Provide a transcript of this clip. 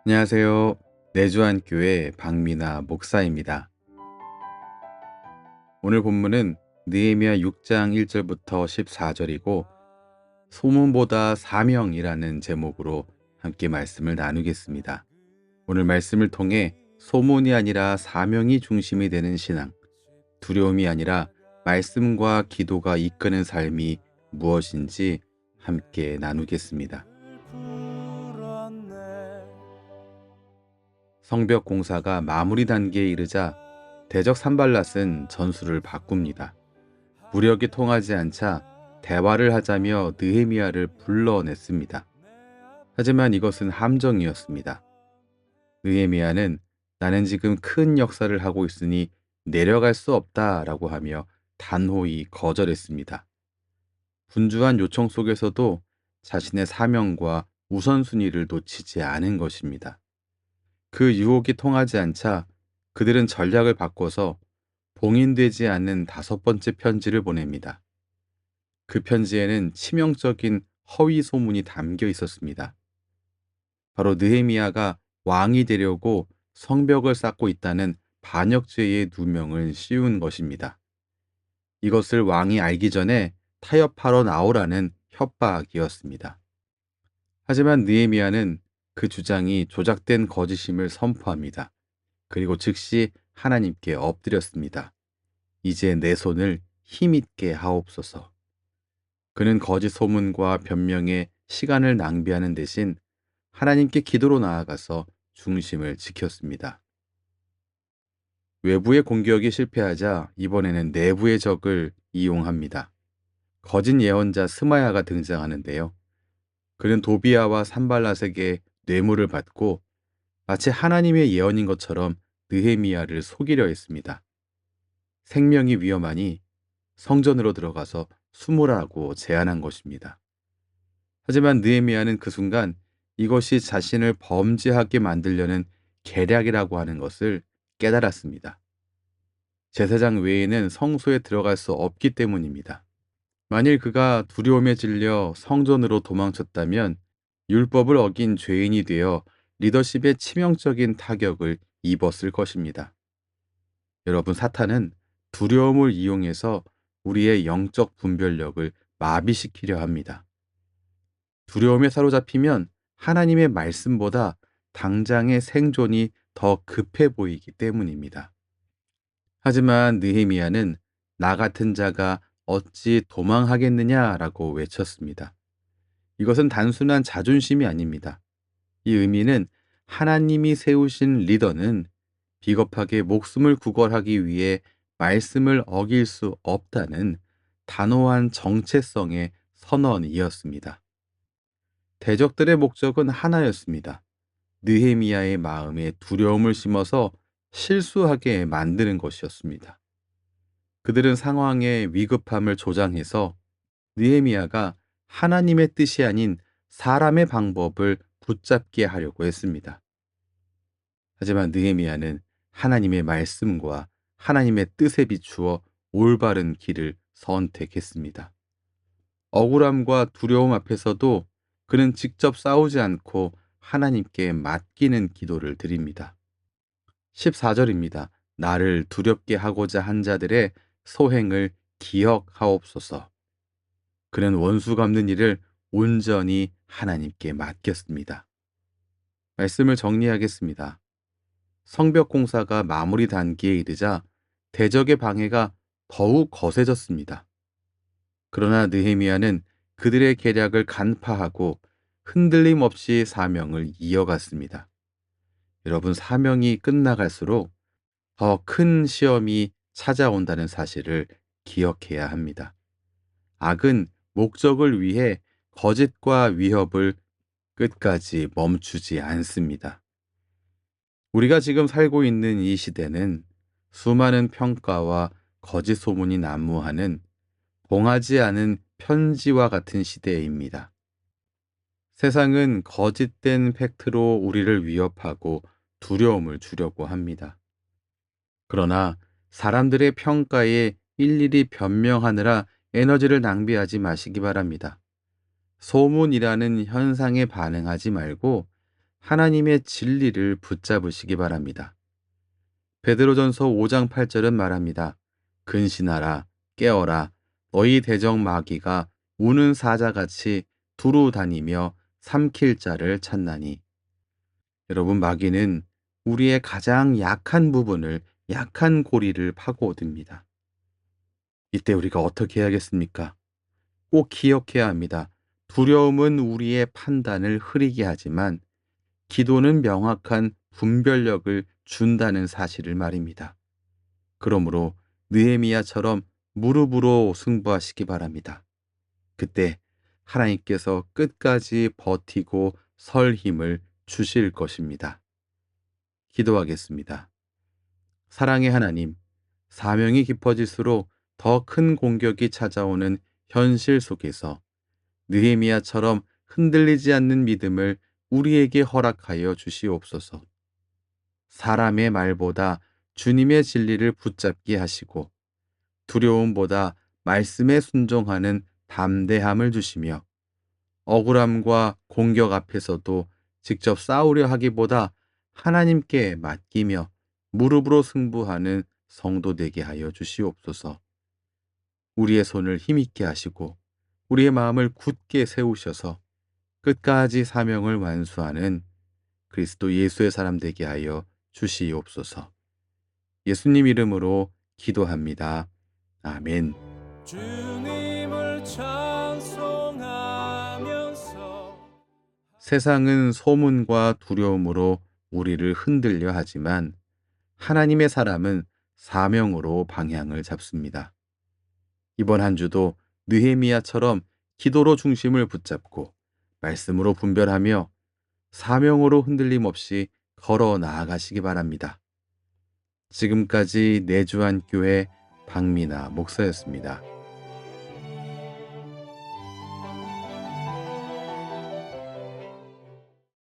안녕하세요. 내주한 교회 박미나 목사입니다. 오늘 본문은 느헤미야 6장 1절부터 14절이고 소문보다 사명이라는 제목으로 함께 말씀을 나누겠습니다. 오늘 말씀을 통해 소문이 아니라 사명이 중심이 되는 신앙, 두려움이 아니라 말씀과 기도가 이끄는 삶이 무엇인지 함께 나누겠습니다. 성벽 공사가 마무리 단계에 이르자 대적 산발랏은 전술을 바꿉니다. 무력이 통하지 않자 대화를 하자며 느헤미야를 불러냈습니다. 하지만 이것은 함정이었습니다. 느헤미야는 나는 지금 큰 역사를 하고 있으니 내려갈 수 없다라고 하며 단호히 거절했습니다. 분주한 요청 속에서도 자신의 사명과 우선순위를 놓치지 않은 것입니다. 그 유혹이 통하지 않자 그들은 전략을 바꿔서 봉인되지 않는 5번째 편지를 보냅니다. 그 편지에는 치명적인 허위 소문이 담겨 있었습니다. 바로 느헤미야가 왕이 되려고 성벽을 쌓고 있다는 반역죄의 누명을 씌운 것입니다. 이것을 왕이 알기 전에 타협하러 나오라는 협박이었습니다. 하지만 느헤미야는 그 주장이 조작된 거짓임을 선포합니다. 그리고 즉시 하나님께 엎드렸습니다. 이제 내 손을 힘있게 하옵소서. 그는 거짓 소문과 변명에 시간을 낭비하는 대신 하나님께 기도로 나아가서 중심을 지켰습니다. 외부의 공격이 실패하자 이번에는 내부의 적을 이용합니다. 거짓 예언자 스마야가 등장하는데요. 그는 도비아와 산발랏에게 뇌물을 받고 마치 하나님의 예언인 것처럼 느헤미야를 속이려 했습니다. 생명이 위험하니 성전으로 들어가서 숨으라고 제안한 것입니다. 하지만 느헤미야는 그 순간 이것이 자신을 범죄하게 만들려는 계략이라고 하는 것을 깨달았습니다. 제사장 외에는 성소에 들어갈 수 없기 때문입니다. 만일 그가 두려움에 질려 성전으로 도망쳤다면 율법을 어긴 죄인이 되어 리더십에 치명적인 타격을 입었을 것입니다. 여러분, 사탄은 두려움을 이용해서 우리의 영적 분별력을 마비시키려 합니다. 두려움에 사로잡히면 하나님의 말씀보다 당장의 생존이 더 급해 보이기 때문입니다. 하지만 느헤미야는 나 같은 자가 어찌 도망하겠느냐라고 외쳤습니다. 이것은 단순한 자존심이 아닙니다. 이 의미는 하나님이 세우신 리더는 비겁하게 목숨을 구걸하기 위해 말씀을 어길 수 없다는 단호한 정체성의 선언이었습니다. 대적들의 목적은 하나였습니다. 느헤미야의 마음에 두려움을 심어서 실수하게 만드는 것이었습니다. 그들은 상황의 위급함을 조장해서 느헤미야가 하나님의 뜻이 아닌 사람의 방법을 붙잡게 하려고 했습니다. 하지만 느헤미야는 하나님의 말씀과 하나님의 뜻에 비추어 올바른 길을 선택했습니다. 억울함과 두려움 앞에서도 그는 직접 싸우지 않고 하나님께 맡기는 기도를 드립니다. 14절입니다. 나를 두렵게 하고자 한 자들의 소행을 기억하옵소서. 그는 원수 갚는 일을 온전히 하나님께 맡겼습니다. 말씀을 정리하겠습니다. 성벽 공사가 마무리 단계에 이르자 대적의 방해가 더욱 거세졌습니다. 그러나 느헤미야는 그들의 계략을 간파하고 흔들림 없이 사명을 이어갔습니다. 여러분, 사명이 끝나갈수록 더 큰 시험이 찾아온다는 사실을 기억해야 합니다. 악은 목적을 위해 거짓과 위협을 끝까지 멈추지 않습니다. 우리가 지금 살고 있는 이 시대는 수많은 평가와 거짓 소문이 난무하는 봉하지 않은 편지와 같은 시대입니다. 세상은 거짓된 팩트로 우리를 위협하고 두려움을 주려고 합니다. 그러나 사람들의 평가에 일일이 변명하느라 에너지를 낭비하지 마시기 바랍니다. 소문이라는 현상에 반응하지 말고 하나님의 진리를 붙잡으시기 바랍니다. 베드로전서 5장 8절은 말합니다. 근신하라, 깨어라, 너희 대적 마귀가 우는 사자같이 두루 다니며 삼킬 자를 찾나니. 여러분, 마귀는 우리의 가장 약한 부분을, 약한 고리를 파고듭니다. 이때 우리가 어떻게 해야겠습니까? 꼭 기억해야 합니다. 두려움은 우리의 판단을 흐리게 하지만 기도는 명확한 분별력을 준다는 사실을 말입니다. 그러므로 느헤미야처럼 무릎으로 승부하시기 바랍니다. 그때 하나님께서 끝까지 버티고 설 힘을 주실 것입니다. 기도하겠습니다. 사랑의 하나님, 사명이 깊어질수록 더 큰 공격이 찾아오는 현실 속에서 느헤미야처럼 흔들리지 않는 믿음을 우리에게 허락하여 주시옵소서. 사람의 말보다 주님의 진리를 붙잡게 하시고 두려움보다 말씀에 순종하는 담대함을 주시며 억울함과 공격 앞에서도 직접 싸우려 하기보다 하나님께 맡기며 무릎으로 승부하는 성도 되게 하여 주시옵소서. 우리의 손을 힘있게 하시고 우리의 마음을 굳게 세우셔서 끝까지 사명을 완수하는 그리스도 예수의 사람 되게 하여 주시옵소서. 예수님 이름으로 기도합니다. 아멘. 주님을 찬송하면서 세상은 소문과 두려움으로 우리를 흔들려 하지만 하나님의 사람은 사명으로 방향을 잡습니다. 이번 한 주도 느헤미야처럼 기도로 중심을 붙잡고 말씀으로 분별하며 사명으로 흔들림 없이 걸어 나아가시기 바랍니다. 지금까지 내주한 교회 박미나 목사였습니다.